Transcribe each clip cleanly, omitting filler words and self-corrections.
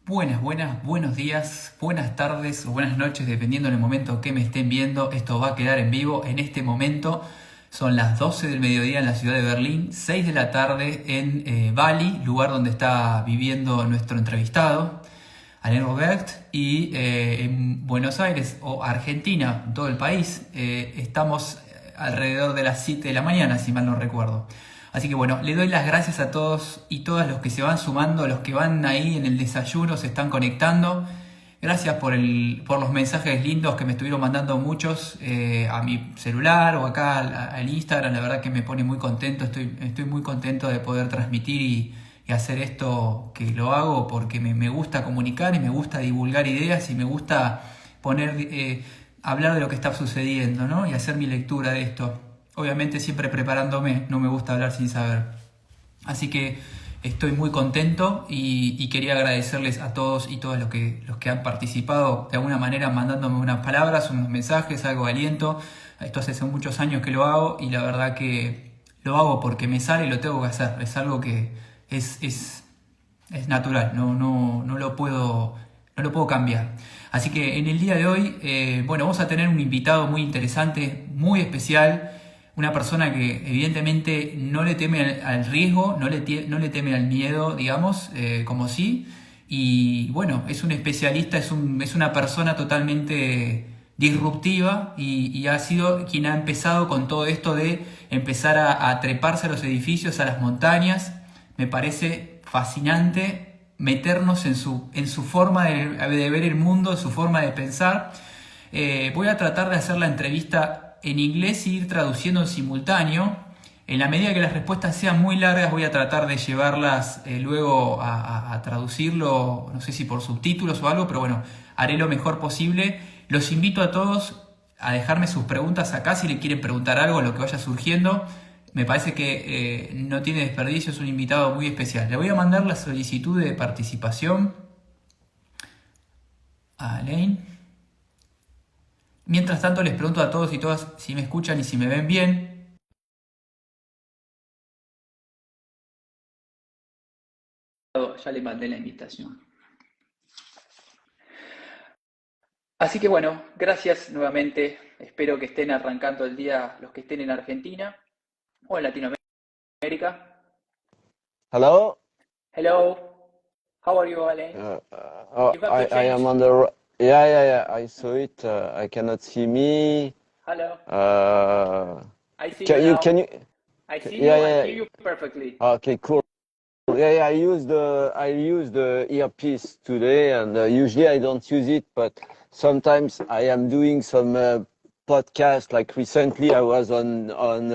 Buenos días, buenas tardes o buenas noches, dependiendo del momento que me estén viendo. Esto va a quedar en vivo en este momento. Son las 12 del mediodía en la ciudad de Berlín, 6 de la tarde en Bali, lugar donde está viviendo nuestro entrevistado, Alain Robert, y en Buenos Aires o Argentina, en todo el país, estamos alrededor de las 7 de la mañana, si mal no recuerdo. Así que bueno, le doy las gracias a todos y todas los que se van sumando, los que van ahí en el desayuno, se están conectando. Gracias por los mensajes lindos que me estuvieron mandando muchos a mi celular o acá al Instagram. La verdad que me pone muy contento, estoy muy contento de poder transmitir y hacer esto que lo hago porque me gusta comunicar y me gusta divulgar ideas y me gusta hablar de lo que está sucediendo, ¿no? Y hacer mi lectura de esto. Obviamente siempre preparándome, no me gusta hablar sin saber. Así que estoy muy contento y quería agradecerles a todos y todas los que han participado de alguna manera mandándome unas palabras, unos mensajes, algo de aliento. Esto hace muchos años que lo hago y la verdad que lo hago porque me sale y lo tengo que hacer. Es algo que es natural, no lo puedo cambiar. Así que en el día de hoy, vamos a tener un invitado muy interesante, muy especial. Una persona que evidentemente no le teme al riesgo, no le teme al miedo, digamos, como sí. Y bueno, es un especialista, es una persona totalmente disruptiva y ha sido quien ha empezado con todo esto de empezar a treparse a los edificios, a las montañas. Me parece fascinante meternos en su forma de ver el mundo, en su forma de pensar. Voy a tratar de hacer la entrevista en inglés y ir traduciendo en simultáneo. En la medida que las respuestas sean muy largas, voy a tratar de llevarlas luego a traducirlo, no sé si por subtítulos o algo, pero bueno, haré lo mejor posible. Los invito a todos a dejarme sus preguntas acá si le quieren preguntar algo, lo que vaya surgiendo. Me parece que no tiene desperdicio, es un invitado muy especial. Le voy a mandar la solicitud de participación a Alain. Mientras tanto, les pregunto a todos y todas si me escuchan y si me ven bien. Ya le mandé la invitación. Así que bueno, gracias nuevamente. Espero que estén arrancando el día los que estén en Argentina o en Latinoamérica. Hello? Hello, how are you, Alain? You have to I change. am on the. Yeah. I saw it. I cannot see me. Hello, Uh, I see you can you? now. Can you? I see you and Yeah. hear you perfectly. Okay, cool. Yeah. I use the earpiece today, and usually I don't use it, but sometimes I am doing some podcast. Like recently, I was on on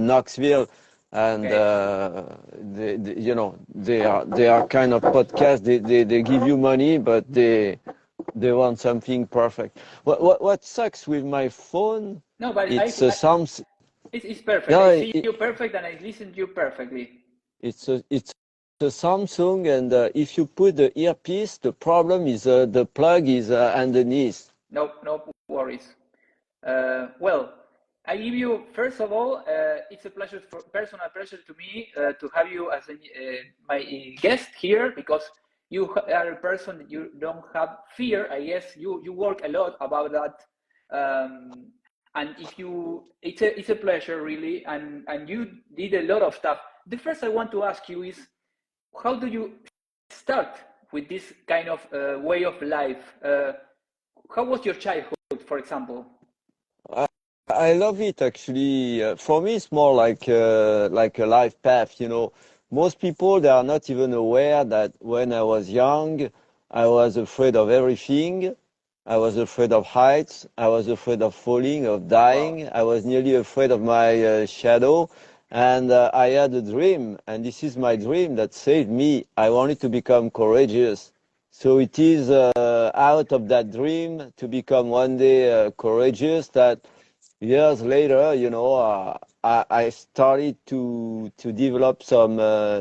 Knoxville. And Okay. they are kind of podcast. They give you money, but they want something perfect. What sucks with my phone? No, but It's sounds. it's perfect. No, I see you perfect and I listen to you perfectly. it's a Samsung, and if you put the earpiece, the problem is the plug is underneath. No worries. Well, I give you, first of all, it's a personal pleasure to me to have you as my guest here because you are a person that you don't have fear. I guess you work a lot about that. And it's a pleasure really, and you did a lot of stuff. The first I want to ask you is, how do you start with this kind of way of life? How was your childhood, for example? I love it actually. For me, it's more like a life path. Most people they are not even aware that when I was young, I was afraid of everything. I was afraid of heights. I was afraid of falling, of Wow. dying. I was nearly afraid of my shadow. And I had a dream, and this is my dream that saved me. I wanted to become courageous. So it is out of that dream to become one day courageous that years later, I started to develop some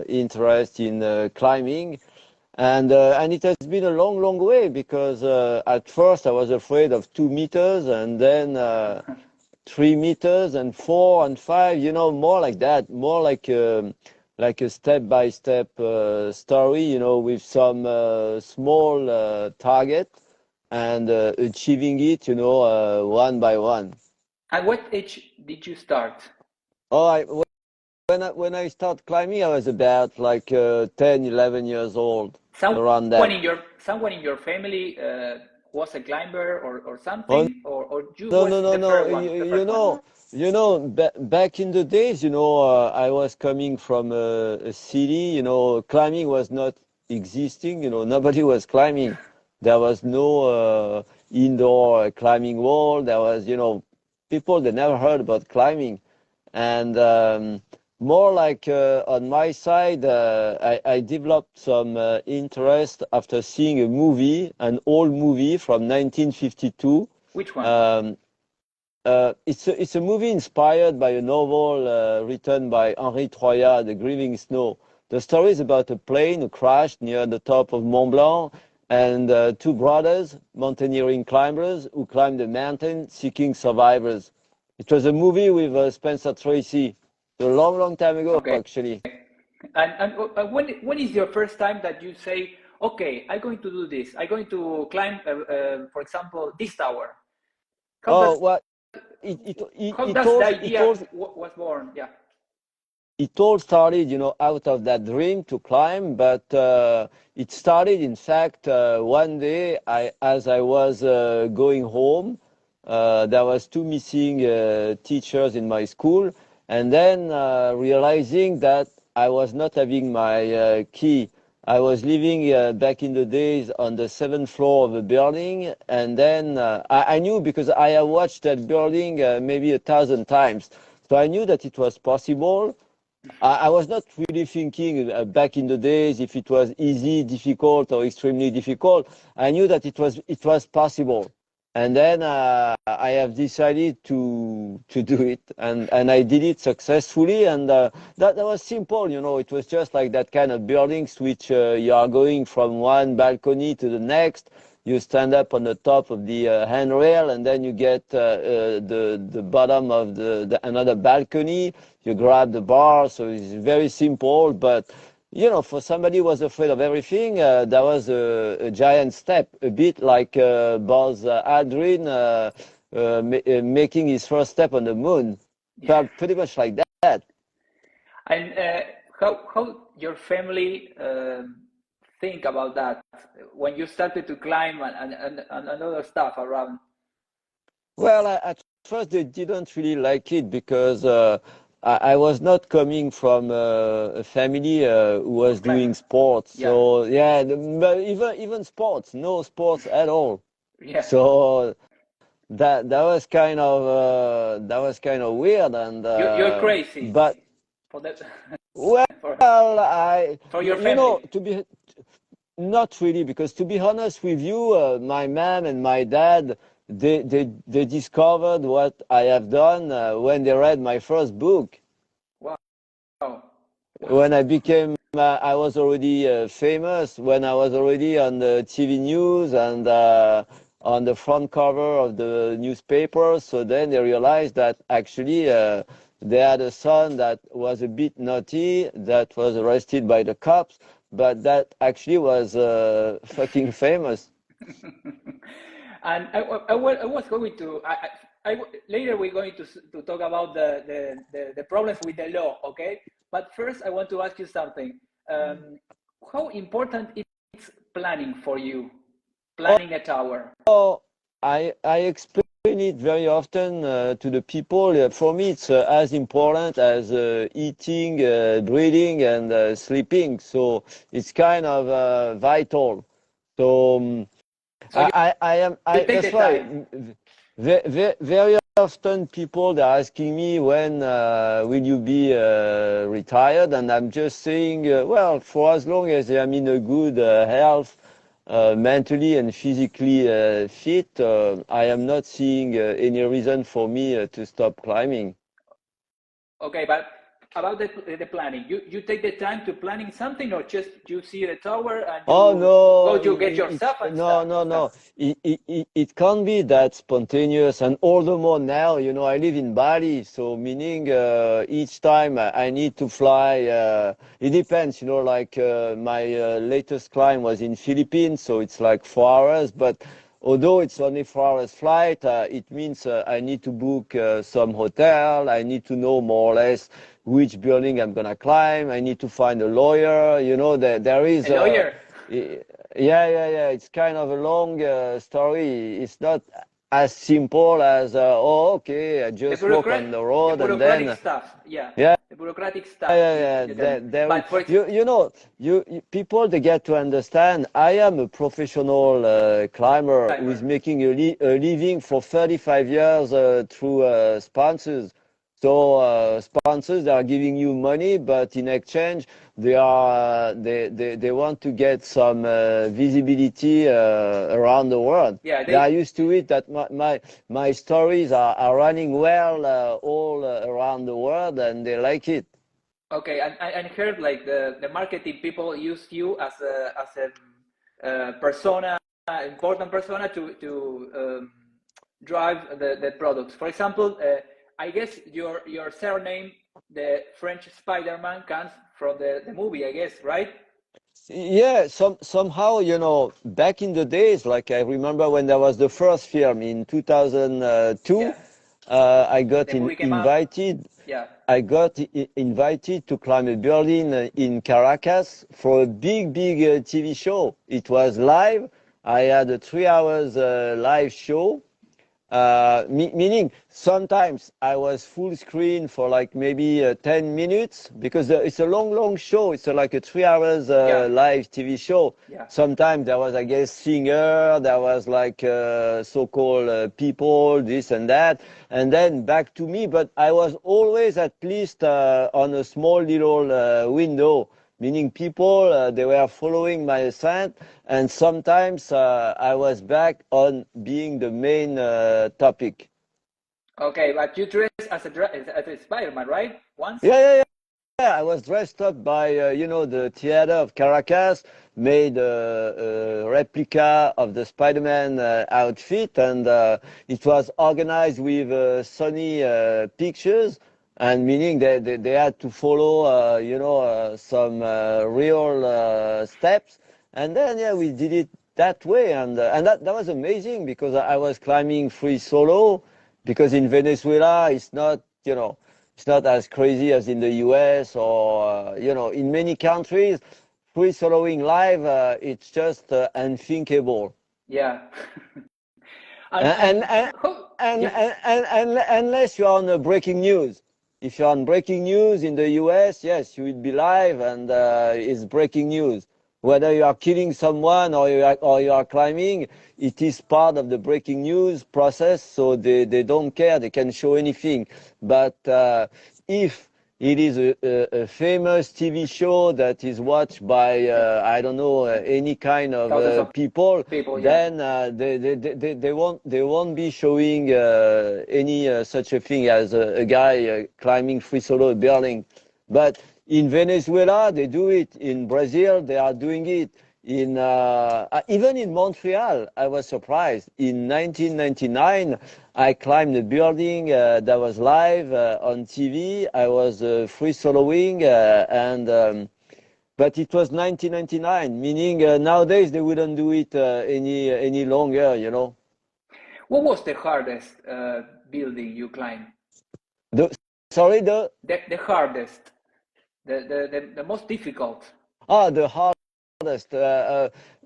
interest in climbing, and it has been a long way because at first I was afraid of 2 meters, and then 3 meters, and 4 and 5. More like that, more like like a step-by-step story, you know, with some small target and achieving it, you know, one by one. At what age did you start? Oh, when I started climbing, I was about like 10, 11 years old, around that. Someone in your family was a climber or Oh, something, or you no, was no, no, the no. first one, the first one? Back in the days, you know, I was coming from a city, you know, climbing was not existing, you know, nobody was climbing. There was no indoor climbing wall. There was, you know, people, they never heard about climbing. And more like on my side, I developed some interest after seeing a movie, an old movie from 1952. Which one? Um, it's a movie inspired by a novel written by Henri Troyat, The Grieving Snow. The story is about a plane who crashed near the top of Mont Blanc and two brothers, mountaineering climbers, who climbed the mountain seeking survivors. It was a movie with Spencer Tracy a long, long time ago, Okay. actually. And when is your first time that you say, okay, I'm going to do this. I'm going to climb, for example, this tower. Oh, well, How it does the all, idea was born? Yeah. it all started, you know, out of that dream to climb, but it started, in fact, one day, as I was going home, there was two missing teachers in my school, and then realizing that I was not having my key. I was living back in the days on the 7th floor of a building, and then I knew, because I have watched that building maybe 1,000 times, so I knew that it was possible. I was not really thinking back in the days if it was easy, difficult, or extremely difficult. I knew that it was possible, and then I have decided to do it, and I did it successfully, and that was simple, you know. It was just like that kind of buildings which you are going from one balcony to the next. You stand up on the top of the handrail, and then you get the bottom of another balcony. You grab the bar, so it's very simple. But you know, for somebody who was afraid of everything, that was a giant step, a bit like Buzz Aldrin making his first step on the moon. Yeah. Felt pretty much like that. And how your family think about that when you started to climb and other stuff around? Well, at first they didn't really like it because I was not coming from a family who was Of doing climbers. sports. Yeah. So yeah, but even sports, no sports at all. Yeah. So that was kind of weird, and You're crazy but for that. well, for for your you know, family. to be not really, because to be honest with you, my mom and my dad, they discovered what I have done when they read my first book. Wow. When I was already famous, when I was already on the TV news and on the front cover of the newspaper. So then they realized that actually they had a son that was a bit naughty, that was arrested by the cops, but that actually was fucking famous. And I was going to later we're going to talk about the problems with the law, okay? But first I want to ask you something. How important is planning for you? Planning a tower. Oh, I explain it very often to the people. For me, it's as important as eating, breathing, and sleeping. So it's kind of vital. So So you take that's the why time. very often people they're asking me when will you be retired, and I'm just saying, well, for as long as I'm in a good health, mentally and physically fit, I am not seeing any reason for me to stop climbing. Okay, but about the planning. You take the time to planning something, or just you see the tower and you Oh no, go, you get your stuff and no, stuff. no, no. It can't be that spontaneous, and all the more now. You know, I live in Bali, so meaning each time I need to fly. It depends, you know. Like my latest climb was in Philippines, so it's like 4 hours. But although it's only 4 hours flight, it means I need to book some hotel. I need to know more or less which building I'm gonna climb. I need to find a lawyer. You know, there is A lawyer. yeah. It's kind of a long story. It's not as simple as oh, okay, I just walk on the The road and bureaucratic then stuff. Yeah. yeah. The bureaucratic stuff. Yeah. You tell me. There, But for you know, people they get to understand. I am a professional climber who is making a living for 35 years through sponsors. So sponsors they are giving you money, but in exchange they want to get some visibility around the world. yeah, They are used to it. That my stories are running well all around the world, and they like it. okay, and I heard like the marketing people use you as a persona, important persona to drive the products. For example, I guess your surname, the French Spider-Man, comes from the movie, I guess, right? Yeah, somehow, you know, back in the days, like I remember when there was the first film in 2002, Yeah. I got The movie came out. invited. Yeah. I got invited to climb a building in Caracas for a big TV show. It was live. I had a 3 hours live show. Meaning sometimes I was full screen for like maybe 10 minutes because it's a long show. It's like a 3 hours Yeah. live TV show. Yeah. Sometimes there was, I guess, singer, there was like so-called people, this and that, and then back to me. But I was always at least on a small little window, meaning people, they were following my ascent, and sometimes I was back on being the main topic. Okay, but you dress as a Spider-Man, right? Once? Yeah. I was dressed up by, you know, the theater of Caracas, made a replica of the Spider-Man outfit, and it was organized with Sony Pictures, and meaning they had to follow, you know, some real steps. And then, yeah, we did it that way, and that was amazing because I was climbing free solo, because in Venezuela, it's not, you know, it's not as crazy as in the US or, you know, in many countries, free soloing live, it's just unthinkable. Yeah. And, Yeah. unless you're on breaking news. If you're on breaking news in the US, yes, you will be live and it's breaking news. Whether you are killing someone or you are climbing, it is part of the breaking news process, so they don't care, they can show anything. But if it is a famous TV show that is watched by, I don't know, any kind of Thousands of people, people, yeah. then they won't be showing any such a thing as a guy climbing free solo building. But in Venezuela, they do it. In Brazil, they are doing it. In even in Montreal, I was surprised. In 1999, I climbed a building that was live on TV. I was free soloing, but it was 1999, meaning nowadays they wouldn't do it any longer. You know. What was the hardest building you climbed? The sorry the The hardest, the most difficult. the hardest.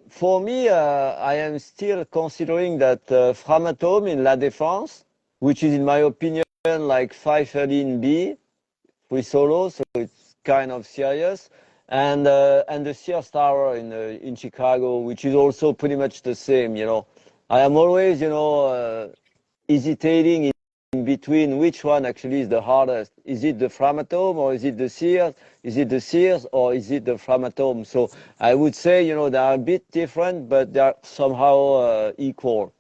For me, I am still considering that Framatome in La Défense, which is in my opinion like 513B, free solo, so it's kind of serious, and the Sears Tower in Chicago, which is also pretty much the same. You know, I am always, you know, hesitating in between which one actually is the hardest. Is it the Framatome or is it the Sears? Is it the Sears or is it the Framatome? So I would say, you know, they are a bit different, but they are somehow equal.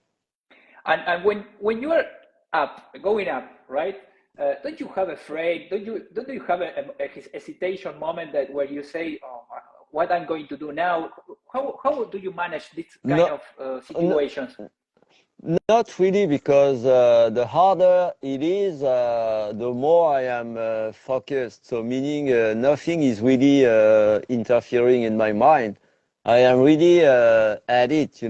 And when you are going up, right? don't you have afraid? Don't you have a hesitation moment that where you say, "Oh, what I'm going to do now"? How do you manage this kind No, of no, situations? not really, because the harder it is, the more I am focused. So meaning nothing is really interfering in my mind. I am really at it.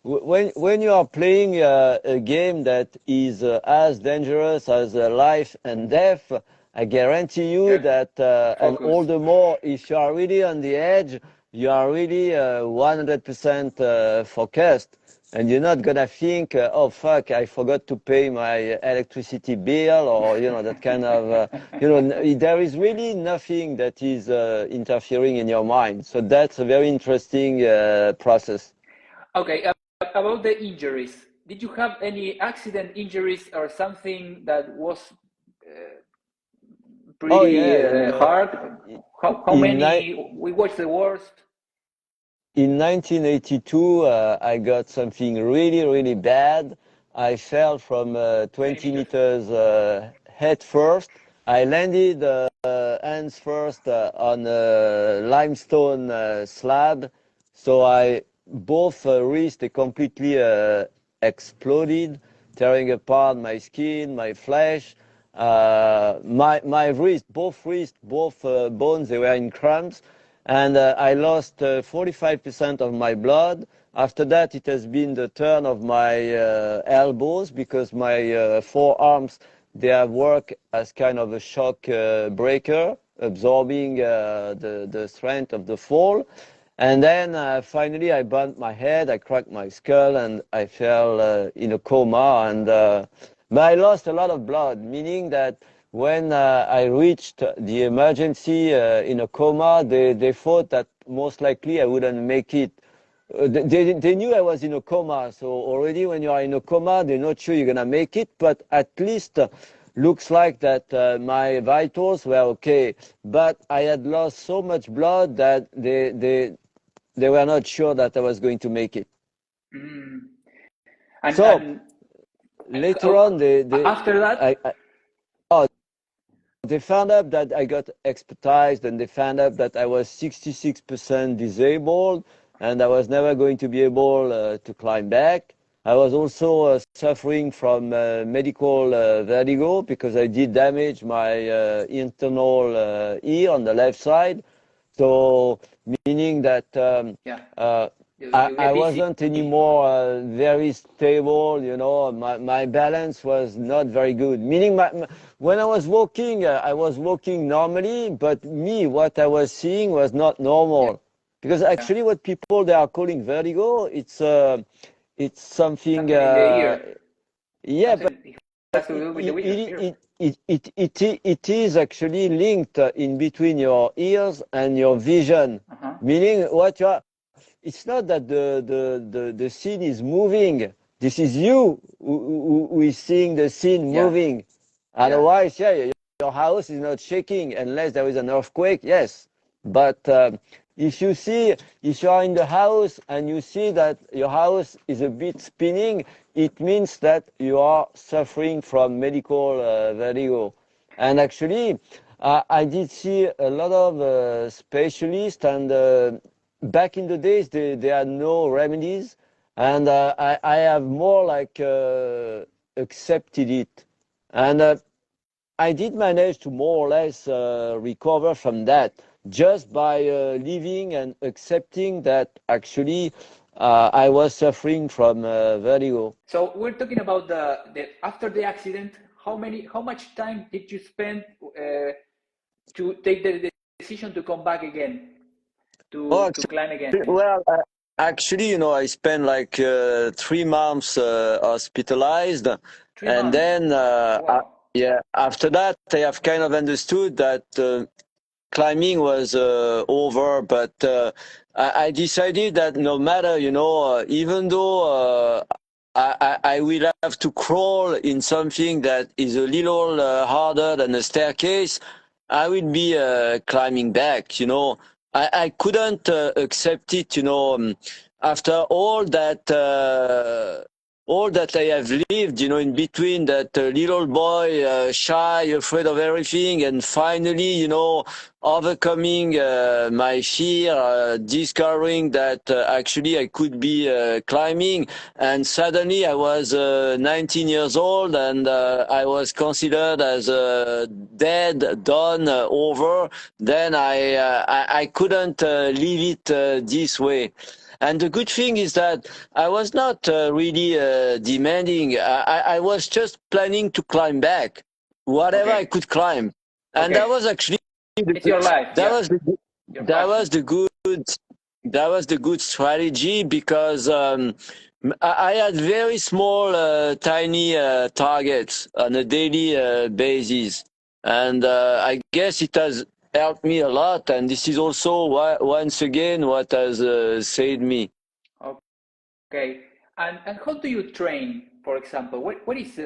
When you are playing a game that is as dangerous as life and death, I guarantee you Yeah, that, and all focus. the more if you are really on the edge, you are really 100% focused, and you're not gonna think, oh fuck, I forgot to pay my electricity bill, or that kind of, there is really nothing that is interfering in your mind. So that's a very interesting process. Okay, about the injuries. Did you have any accident injuries or something that was Oh pretty yeah, hard? How in ni- many? We watched the worst. in 1982, I got something really, really bad. I fell from Many 20 meters. meters head first. I landed hands first on a limestone slab. So both wrists, they completely exploded, tearing apart my skin, my flesh. My wrist, both bones, they were in cramps, and I lost 45% of my blood. After that, it has been the turn of my elbows, because my forearms, they have worked as kind of a shock breaker, absorbing the strength of the fall. And then finally I bumped my head, I cracked my skull, and I fell in a coma. But I lost a lot of blood, meaning that when I reached the emergency in a coma, they thought that most likely I wouldn't make it. They knew I was in a coma, so already when you are in a coma, they're not sure you're going to make it, but at least looks like that my vitals were okay. But I had lost so much blood that they were not sure that I was going to make it. Mm. And So later on, after that, oh, they found out that I got expertised, and they found out that I was 66% disabled, and I was never going to be able to climb back. I was also suffering from medical vertigo, because I did damage my internal ear on the left side. So meaning that yeah, uh, you I get dizzy. wasn't anymore very stable. My balance was not very good. Meaning, when I was walking normally, but what I was seeing was not Yeah, normal. Because actually, what people they are calling vertigo, it's something. something in the ear. Yeah, but Something it has to do with the ear. it is actually linked in between your ears and your vision. Uh-huh. Meaning, it's not that the scene is moving. This is you who is seeing the scene Yeah, moving. yeah. Otherwise, yeah, your house is not shaking unless there is an earthquake, yes. But if you are in the house and you see that your house is a bit spinning, it means that you are suffering from medical vertigo. And actually, I did see a lot of specialists, and back in the days, they had no remedies, and I have more like accepted it. And I did manage to more or less recover from that, just by living and accepting that actually I was suffering from vertigo. So we're talking about the after the accident. How much time did you spend to take the decision to come back again Oh, to climb again? actually, I spent like 3 months hospitalized, 3 months. and then Wow. yeah, after that I have kind of understood that climbing was over. But I decided that no matter, even though I will have to crawl in something that is a little harder than a staircase, I will be climbing back. I couldn't accept it. After all all that I have lived, in between, that little boy, shy, afraid of everything, and finally, overcoming my fear, discovering that actually I could be climbing, and suddenly I was 19 years old, and I was considered as dead, done, over. Then I couldn't leave it this way. And the good thing is that I was not really demanding. I was just planning to climb back, whatever I could climb, and that was actually it's your life. that was the good strategy, because I had very small, tiny targets on a daily basis, and I guess it has helped me a lot, and this is also once again what has saved me. Okay, and how do you train? For example, what is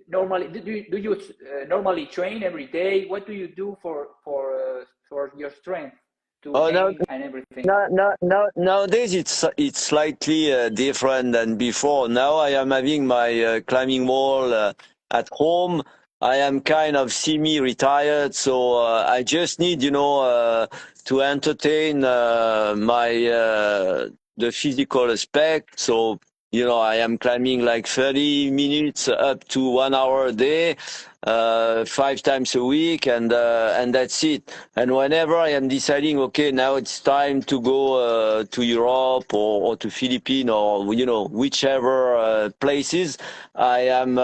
normally? Do you normally train every day? What do you do for your strength to aim and everything? Nowadays it's slightly different than before. Now I am having my climbing wall at home. I am kind of semi-retired, so I just need, to entertain the physical aspect. So, I am climbing like 30 minutes up to 1 hour a day, 5 times a week, and that's it. And whenever I am deciding, okay, now it's time to go to Europe or to Philippines, or whichever places, I am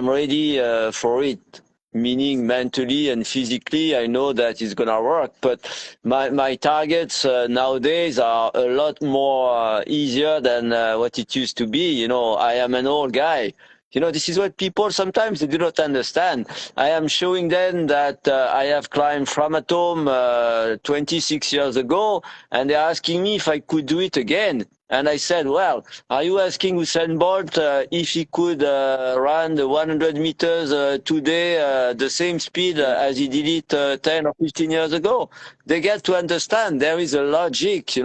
ready for it. Meaning mentally and physically, I know that it's gonna work. But my targets nowadays are a lot more easier than what it used to be. I am an old guy. This is what people sometimes they do not understand. I am showing them that I have climbed Framatome 26 years ago, and they're asking me if I could do it again. And I said, well, are you asking Usain Bolt if he could run the 100 meters today the same speed as he did it 10 or 15 years ago? They get to understand there is a logic,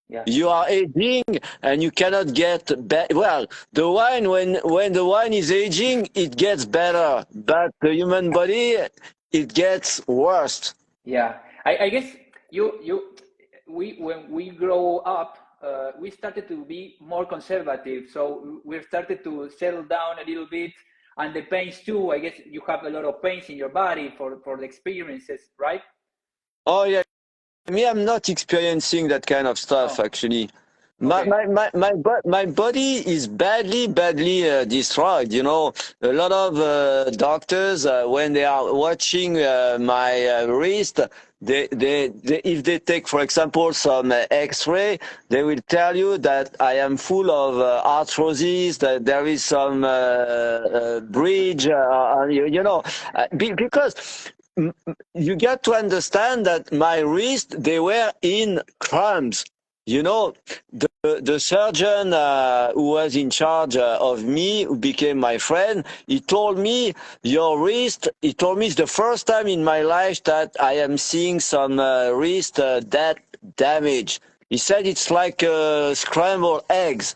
Yeah. You are aging and you cannot get well, the wine, when the wine is aging, it gets better, but the human body, it gets worse. Yeah, I guess when we grow up, we started to be more conservative. So we started to settle down a little bit, and the pains too. I guess you have a lot of pains in your body for the experiences, right? Oh yeah, me, I'm not experiencing that kind of stuff actually. Okay. My body is badly destroyed. A lot of doctors, when they are watching my wrist, they if they take, for example, some X-ray, they will tell you that I am full of arthrosis, that there is some bridge, because you got to understand that my wrist, they were in cramps. The surgeon who was in charge of me, who became my friend, he told me, your wrist, he told me it's the first time in my life that I am seeing some wrist that damage. He said it's like scrambled eggs.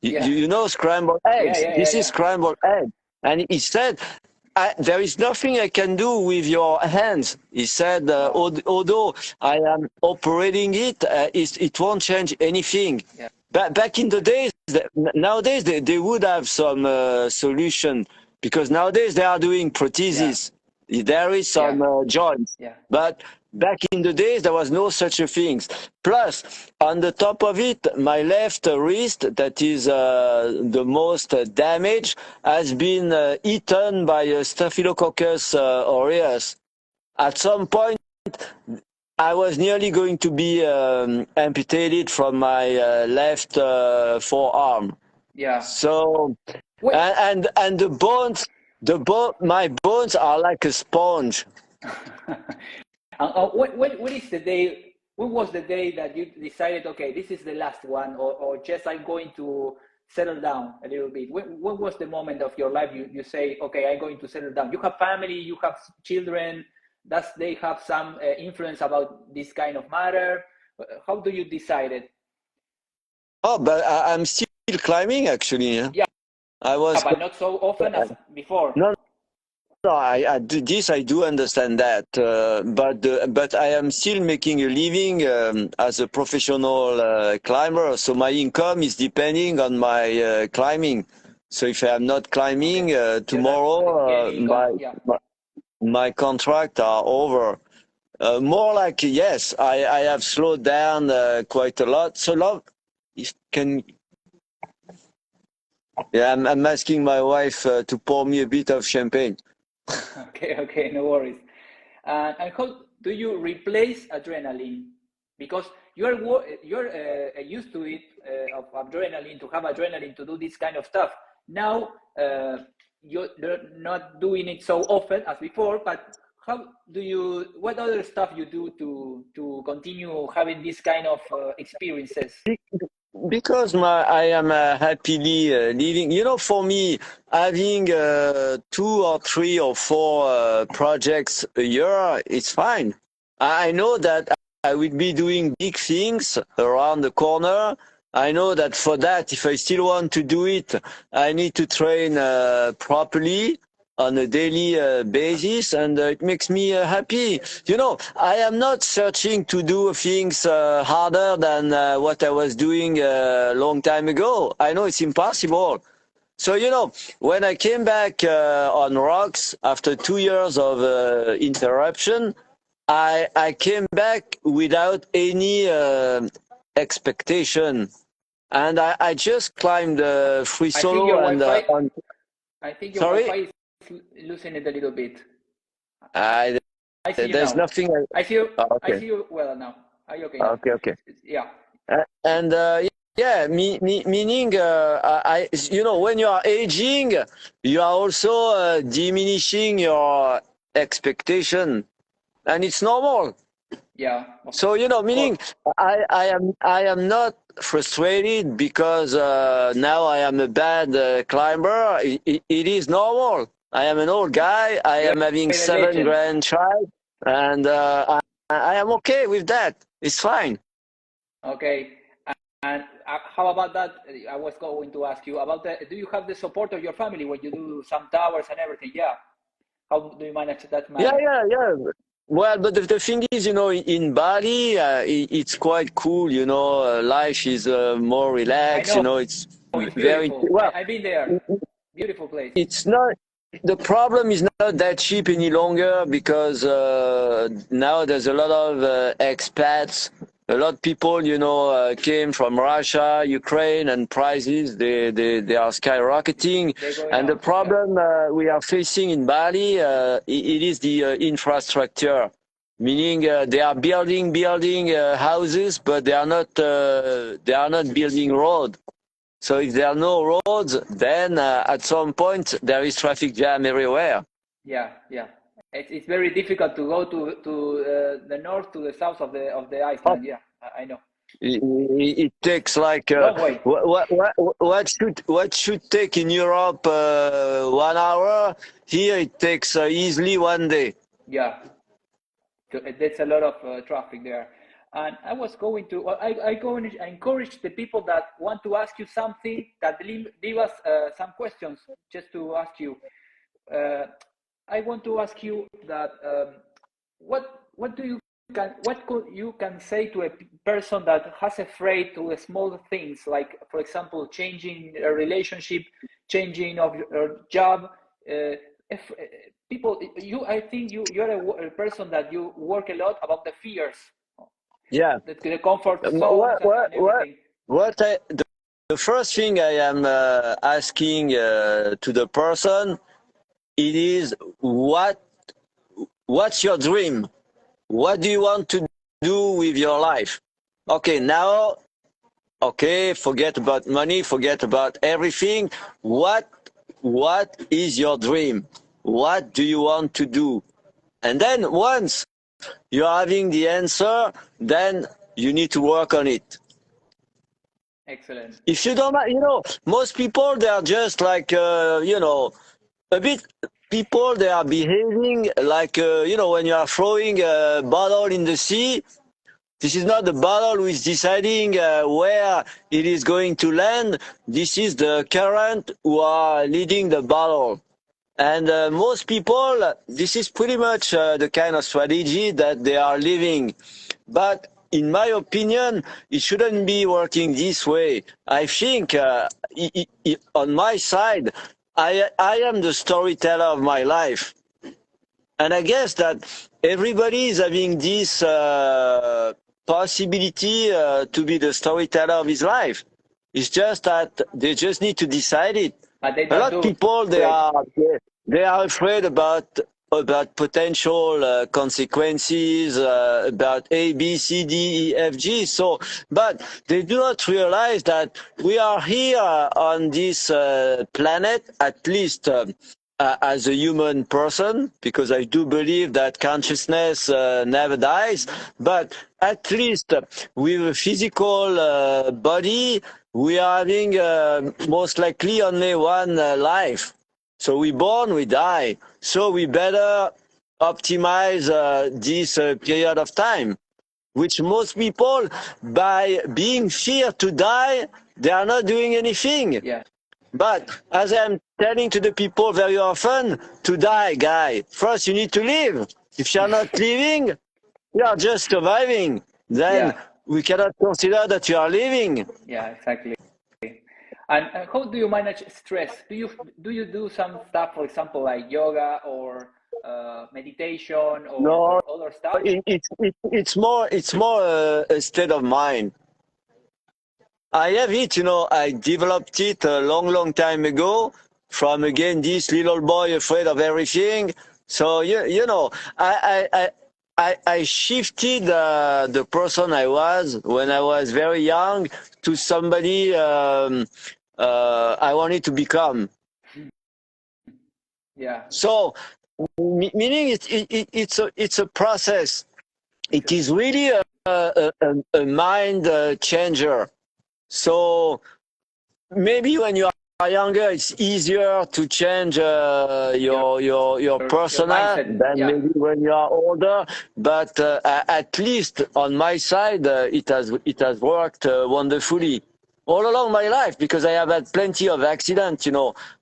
You know scrambled eggs? This is scrambled egg. And he said, there is nothing I can do with your hands. He said, although I am operating it, it won't change anything. Yeah. But back in the days, nowadays they would have some solution, because nowadays they are doing prosthesis. Yeah. There is some joints. Yeah. But back in the days, there was no such a thing. Plus, on the top of it, my left wrist, that is the most damaged, has been eaten by a Staphylococcus aureus. At some point, I was nearly going to be amputated from my left forearm. Yeah. So, and the bones, my bones are like a sponge. What is the day? When was the day that you decided, okay, this is the last one, or just I'm going to settle down a little bit? When was the moment of your life you say, okay, I'm going to settle down? You have family, you have children. Does they have some influence about this kind of matter? How do you decide it? Oh, but I'm still climbing actually. Yeah, I was but not so often as before. no, no, I do understand that, but I am still making a living as a professional climber. So my income is depending on my climbing. So if I am not climbing You're not tomorrow, getting income. Yeah. my contract are over. More like yes, I have slowed down quite a lot. So love, if can yeah, I'm asking my wife to pour me a bit of champagne. Okay, no worries. And how do you replace adrenaline? Because you're used to it of adrenaline, to have adrenaline to do this kind of stuff. Now you're not doing it so often as before. But how do you? What other stuff you do to continue having this kind of experiences? Because I am happily living. You know, for me, having 2 or 3 or 4 projects a year, it's fine. I know that I will be doing big things around the corner. I know that for that, if I still want to do it, I need to train properly on a daily basis, and it makes me happy. You know, I am not searching to do things harder than what I was doing a long time ago. I know it's impossible. So, you know, when I came back on rocks after 2 years of interruption, I came back without any expectation. And I just climbed free I think your solo and Wi-Fi. on. I think your Sorry? Wi-Fi is losing it a little bit. I I see you There's now. nothing. I see you. Oh, I okay. see you well now. Are you okay now? Okay. Yeah. And yeah, meaning, you know, when you are aging, you are also diminishing your expectation, and it's normal. Yeah. So, you know, meaning I am not frustrated because now I am a bad climber. It is normal. I am an old guy. I You're am having a 7 legend. grandchild, and I am okay with that. It's fine. Okay. And how about that? I was going to ask you about the. Do you have the support of your family when you do some towers and everything? Yeah. How do you manage that Yeah, matter? yeah. Well, but the thing is, you know, in Bali, it's quite cool. You know, life is more I relaxed. You know. know, it's It's very beautiful. well. I've been there. Beautiful place. It's not. The problem is not that cheap any longer because now there's a lot of expats. A lot of people, you know, came from Russia, Ukraine, and prices they are skyrocketing. They're going And the up. Yeah. problem we are facing in Bali, it is the infrastructure. Meaning they are building houses, but they are not building road. So if there are no roads, then at some point there is traffic jam everywhere. Yeah. It's very difficult to go to the north to the south of the Iceland. Yeah, I know. It takes like Long way. what should take in Europe 1 hour, here it takes easily 1 day. Yeah, there's a lot of traffic there. And I was going to, well, I encourage the people that want to ask you something that leave us some questions just to ask you. I want to ask you that what do you you can say to a person that has afraid to small things, like for example changing a relationship, changing of your job. If people, I think you're a person that you work a lot about the fears, Yeah. the comfort zones and everything. The first thing I am asking to the person, it is what's your dream? What do you want to do with your life? Okay, now, forget about money, forget about everything. What is your dream? What do you want to do? And then once you're having the answer, then you need to work on it. Excellent. If you don't, you know, most people, they are just like, you know, a bit, people, they are behaving like, you know, when you are throwing a bottle in the sea, This is not the bottle who is deciding where it is going to land. This is the current who are leading the bottle. And most people, this is pretty much the kind of strategy that they are living. But in my opinion, it shouldn't be working this way. I think on my side, I am the storyteller of my life. And I guess that everybody is having this possibility to be the storyteller of his life. It's just that they just need to decide it. But they A don't lot do of people, they it. are afraid about potential consequences, about A, B, C, D, E, F, G. So, but they do not realize that we are here on this planet, at least as a human person, because I do believe that consciousness never dies, but at least with a physical body, we are having most likely only one life. So we born, we die. So we better optimize this period of time, which most people, by being feared to die, they are not doing anything. Yeah. But as I'm telling to the people very often, to die, guy, first you need to live. If you're not living, you are just surviving. Then we cannot consider that you are living. Yeah, exactly. And how do you manage stress? Do you do some stuff, for example, like yoga or meditation or other stuff? It's more a state of mind. I have it, I developed it a long time ago from, again, this little boy afraid of everything. So, I shifted the person I was when I was very young to somebody I wanted to become. Yeah. So, meaning it's a process. It is really a mind changer. So maybe when you are younger, it's easier to change your persona than maybe when you are older. But at least on my side, it has worked wonderfully all along my life, because I have had plenty of accidents.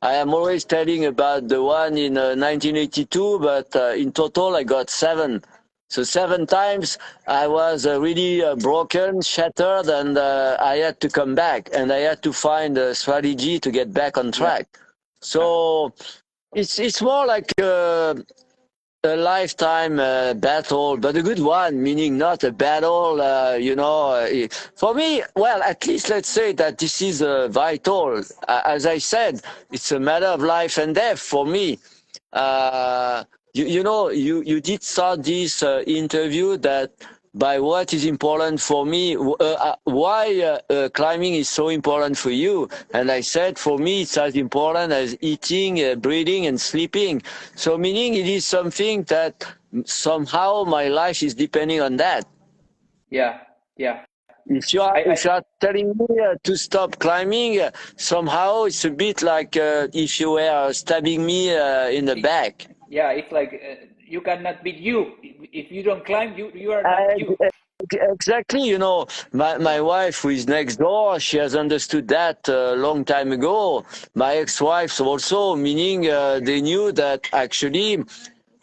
I am always telling about the one in 1982, but in total I got 7. So 7 times I was really broken, shattered, and I had to come back, and I had to find a strategy to get back on track. So it's more like a lifetime battle, but a good one, meaning not a battle, For me, well, at least let's say that this is vital. As I said, it's a matter of life and death for me. You did start this interview that by what is important for me, why climbing is so important for you. And I said, for me, it's as important as eating, breathing, and sleeping. So meaning it is something that somehow my life is depending on that. Yeah. If you are telling me to stop climbing, somehow it's a bit like if you were stabbing me in the back. Yeah, it's like you cannot beat you. If you don't climb, you are not you. Exactly. My wife, who is next door, she has understood that a long time ago. My ex-wife also, meaning they knew that actually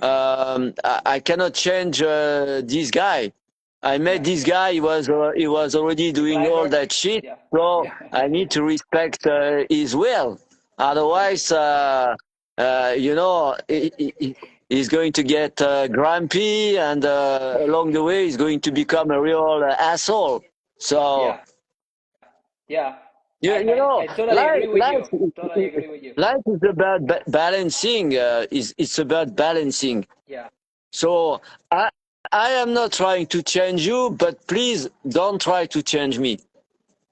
I cannot change this guy. I met this guy. He was already doing all that shit. So I need to respect his will. Otherwise, he's going to get grumpy, and along the way, he's going to become a real asshole. So, I totally agree with you. Totally agree with you. Life is about balancing. It's about balancing. Yeah. So I am not trying to change you, but please don't try to change me.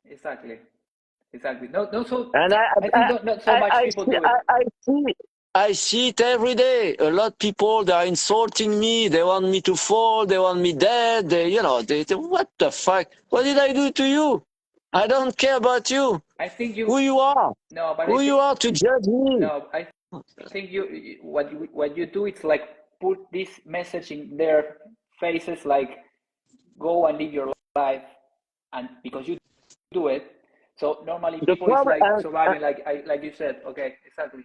Exactly. No, so. And I think not so much people do it. I see it every day. A lot of people, they are insulting me. They want me to fall. They want me dead. They what the fuck? What did I do to you? I don't care about you. I think who you are. No, but you are to judge me. No, I think what you do, it's like put this message in their faces, like go and live your life, and because you do it. So normally The people is problem, like surviving, like you said. Okay, exactly.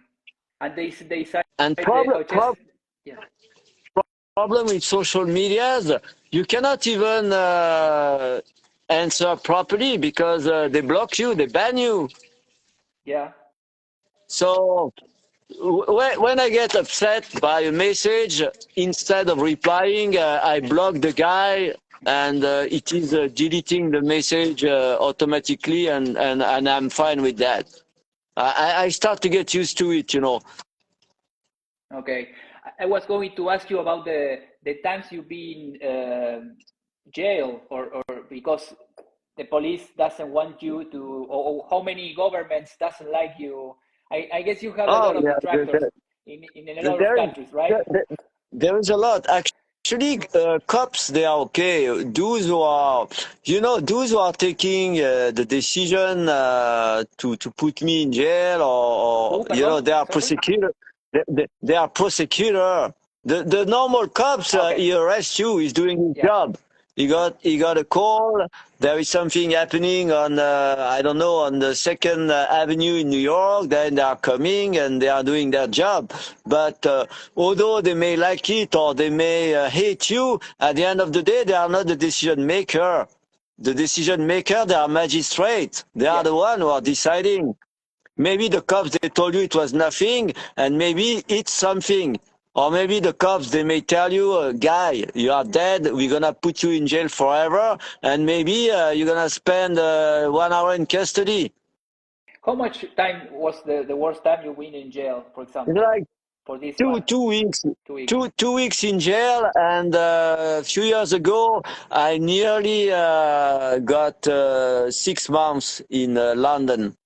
And they say, and oh, just yeah. problem with social medias, you cannot even answer properly because they block you, they ban you. Yeah. So when I get upset by a message, instead of replying, I block the guy, and it is deleting the message automatically, and I'm fine with that. I start to get used to it, you know. Okay. I was going to ask you about the times you've been jail, or because the police doesn't want you to, or how many governments doesn't like you. I guess you have a lot of Yeah, detractors in a lot of there, countries, right? there is a lot. Actually, cops, they are okay. Those who are, those who are taking the decision to put me in jail, or Pardon? they are Sorry? prosecutor. They are prosecutor. The normal cops, Okay. he arrests you. He's doing his Yeah. job. He got a call. There is something happening on I don't know, on the Second Avenue in New York. Then they are coming and they are doing their job. But although they may like it or they may hate you, at the end of the day, they are not the decision maker. The decision maker, they are magistrates. They are the one who are deciding. Maybe the cops, they told you it was nothing, and maybe it's something. Or maybe the cops, they may tell you, guy, you are dead, we're going to put you in jail forever, and maybe you're going to spend 1 hour in custody. How much time was the worst time you've been in jail, for example? Like for this 2 weeks. 2 weeks. 2 weeks in jail, and a few years ago, I nearly got 6 months in London.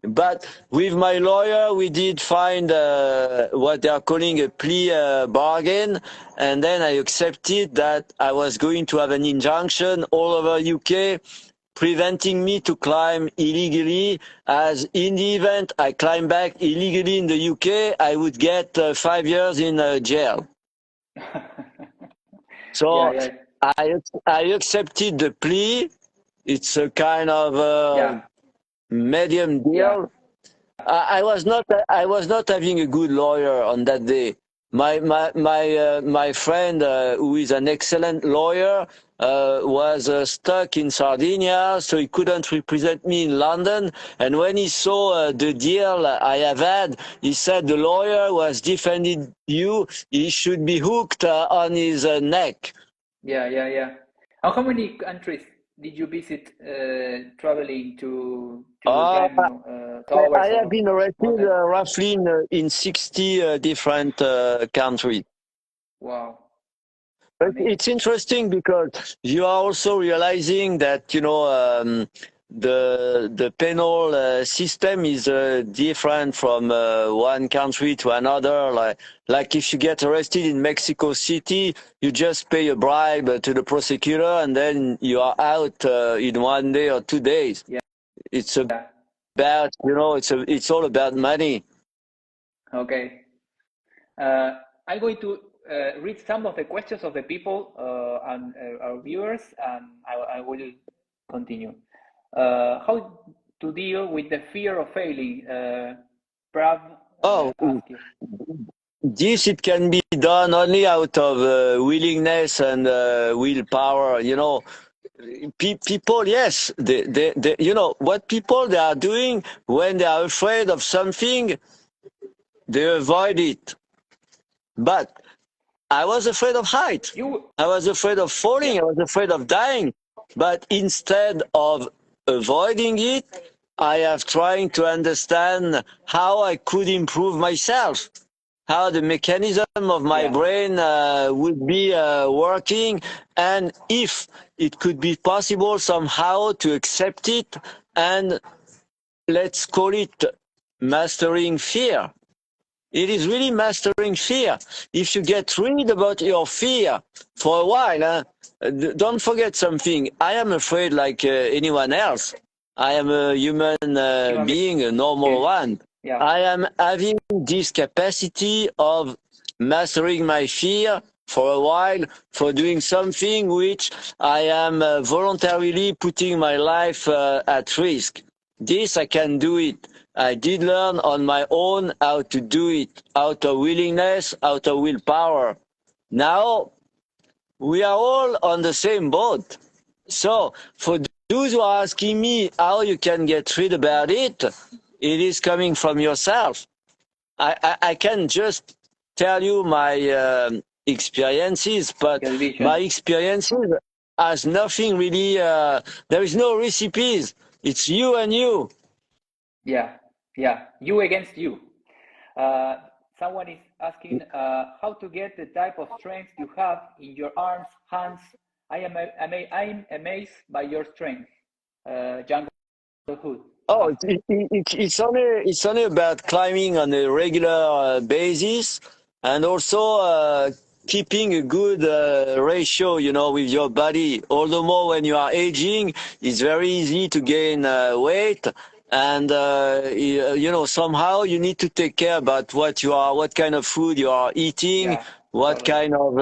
But with my lawyer, we did find what they are calling a plea bargain, and then I accepted that I was going to have an injunction all over UK, preventing me to climb illegally, as in the event I climb back illegally in the UK, I would get 5 years in jail. So Yeah. I accepted the plea. It's a kind of medium deal. Yeah. I was not having a good lawyer on that day. My friend, who is an excellent lawyer, was stuck in Sardinia, so he couldn't represent me in London. And when he saw the deal I have had, he said the lawyer who has defended you, he should be hooked on his neck. Yeah. How many countries did you visit traveling to I climb towers? have been arrested roughly in 60 different countries. Wow. But it's interesting because you are also realizing that, the penal system is different from one country to another. Like if you get arrested in Mexico City, you just pay a bribe to the prosecutor, and then you are out in 1 day or 2 days. Yeah. It's about, it's all about money. Okay. I'm going to read some of the questions of the people and our viewers, and I will continue. How to deal with the fear of failing? Prav, ask you. This, it can be done only out of willingness and willpower. People, yes, they, what people they are doing when they are afraid of something, they avoid it. But I was afraid of height. I was afraid of falling. Yeah. I was afraid of dying. But instead of avoiding it, I have trying to understand how I could improve myself, how the mechanism of my brain would be working, and if it could be possible somehow to accept it, and let's call it mastering fear. It is really mastering fear. If you get rid about your fear for a while, don't forget something. I am afraid like anyone else. I am a human being, a normal one. Yeah. I am having this capacity of mastering my fear for a while for doing something which I am voluntarily putting my life at risk. This I can do it. I did learn on my own how to do it, out of willingness, out of willpower. Now, we are all on the same boat. So, for those who are asking me how you can get rid about it, it is coming from yourself. I can just tell you my experiences, but my experiences has nothing really, there is no recipes. It's you and you. Yeah, you against you. Someone is asking how to get the type of strength you have in your arms, hands. I'm amazed by your strength, Jungle Hood. Oh, it's only about climbing on a regular basis, and also keeping a good ratio, with your body. All the more when you are aging, it's very easy to gain weight, and somehow you need to take care about what kind of food you are eating. What kind of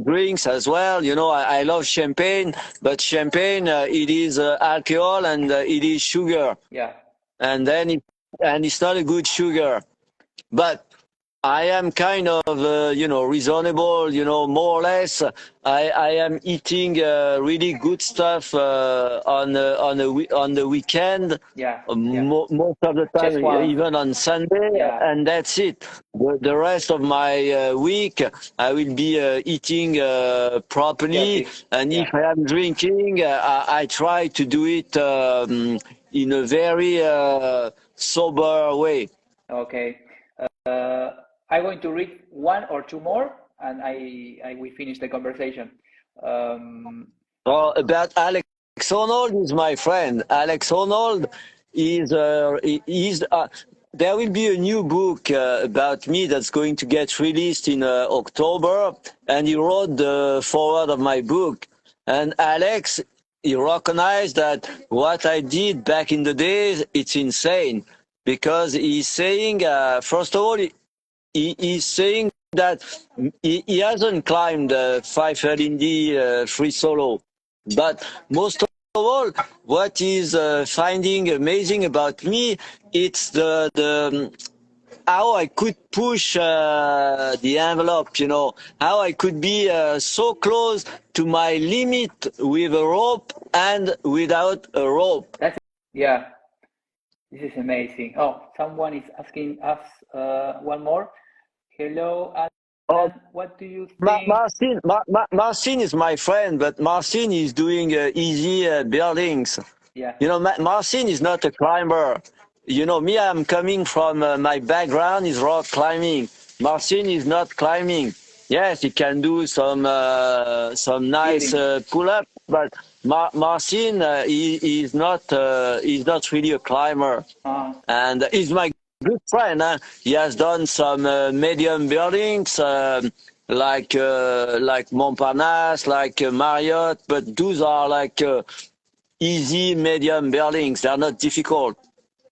drinks as well? I love champagne, but champagne, it is alcohol and it is sugar. Yeah. And it's not a good sugar. But I am kind of, reasonable, more or less. I am eating really good stuff on the weekend. Most of the time, even on Sunday, and that's it. The rest of my week, I will be eating properly. And if I am drinking, I try to do it in a very sober way. Okay. I'm going to read one or two more, and I will finish the conversation. About Alex Honnold is my friend. Alex Honnold is there will be a new book about me that's going to get released in October, and he wrote the foreword of my book. And Alex, he recognized that what I did back in the days, it's insane, because he's saying, first of all, he's saying that he hasn't climbed 513D free solo, but most of all, what he's finding amazing about me, it's the how I could push the envelope, how I could be so close to my limit with a rope and without a rope. This is amazing. Oh, someone is asking us one more. Hello, Alan. What do you think? Marcin is my friend, but Marcin is doing easy buildings. Yeah. Marcin is not a climber. Me, I'm coming from my background is rock climbing. Marcin is not climbing. Yes, he can do some nice pull-up, but Marcin is not really a climber, and he's my good friend. He has done some medium buildings like Montparnasse, like Marriott, but those are like easy medium buildings. They are not difficult.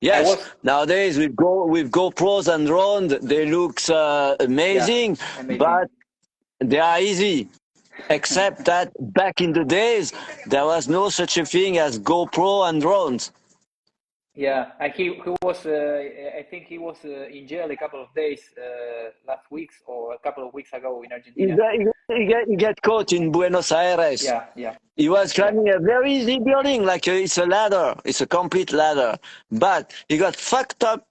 Yes, nowadays with GoPros and drones, they look amazing, but they are easy. Except that back in the days, there was no such a thing as GoPro and drones. Yeah, and he was, I think he was in jail a couple of days last week or a couple of weeks ago in Argentina. He got caught in Buenos Aires. Yeah. He was climbing a very easy building, like it's a ladder. It's a complete ladder. But he got fucked up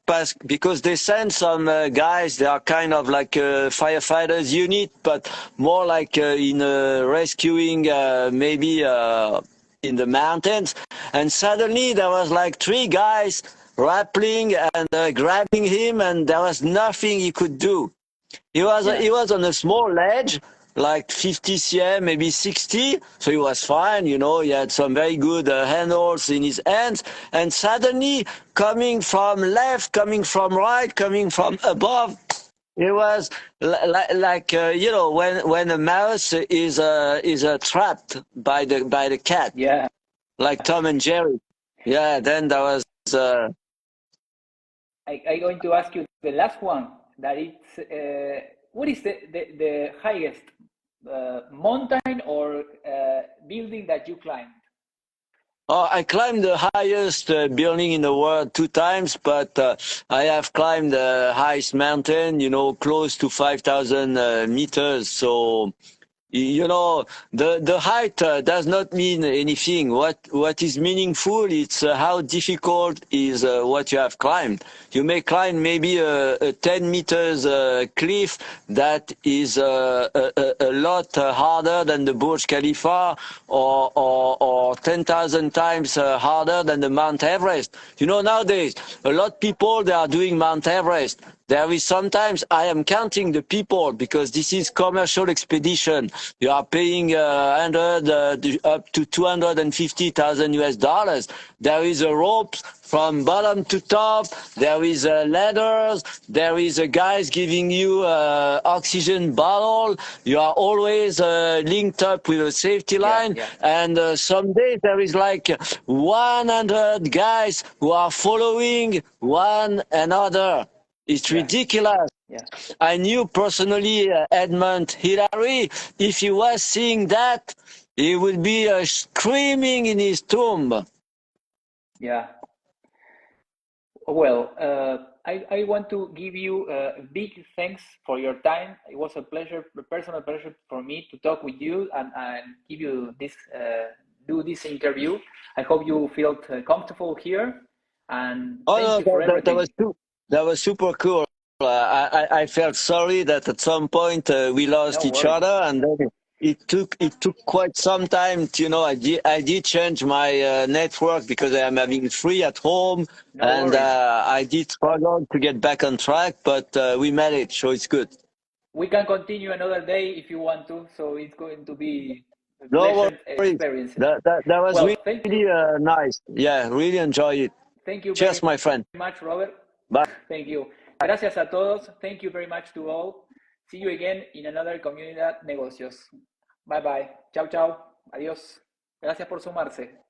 because they sent some guys, they are kind of like a firefighters unit, but more like in rescuing maybe in the mountains. And suddenly there was like 3 guys rappelling and grabbing him, and there was nothing he could do. He was on a small ledge, like 50 cm, maybe 60, so he was fine, he had some very good handles in his hands, and suddenly, coming from left, coming from right, coming from above, it was like when a mouse is trapped by the cat. Yeah. Like Tom and Jerry. Yeah, then there was... I'm going to ask you the last one, that it's... what is the highest mountain or building that you climbed? Oh, I climbed the highest building in the world 2 times, but I have climbed the highest mountain, close to 5,000 meters. So, the height does not mean anything. What is meaningful, it's how difficult is what you have climbed. You may climb maybe a 10 meters cliff that is a lot harder than the Burj Khalifa or 10,000 times harder than the Mount Everest. Nowadays, a lot of people, they are doing Mount Everest. There is sometimes I am counting the people because this is commercial expedition. You are paying 100 up to 250,000 US dollars. There is a rope from bottom to top. There is ladders. There is a guys giving you oxygen bottle. You are always linked up with a safety line. Yeah. And some days there is like 100 guys who are following one another. It's ridiculous. Yeah. I knew personally Edmund Hillary. If he was seeing that, he would be screaming in his tomb. Yeah. Well, I want to give you big thanks for your time. It was a pleasure, a personal pleasure for me to talk with you and give you this, do this interview. I hope you felt comfortable here. And thank you for everything. That was super cool. I felt sorry that at some point we lost each other, and then it took quite some time. I did change my network because I am having free at home, I did struggle to get back on track, but we managed, so it's good. We can continue another day if you want to. So it's going to be a pleasant experience. That was really nice. Yeah, really enjoy it. Thank you. Cheers, my friend. Very much, Robert. Bye. Thank you. Gracias a todos. Thank you very much to all. See you again in another Comunidad Negocios. Bye bye. Chao, chao. Adiós. Gracias por sumarse.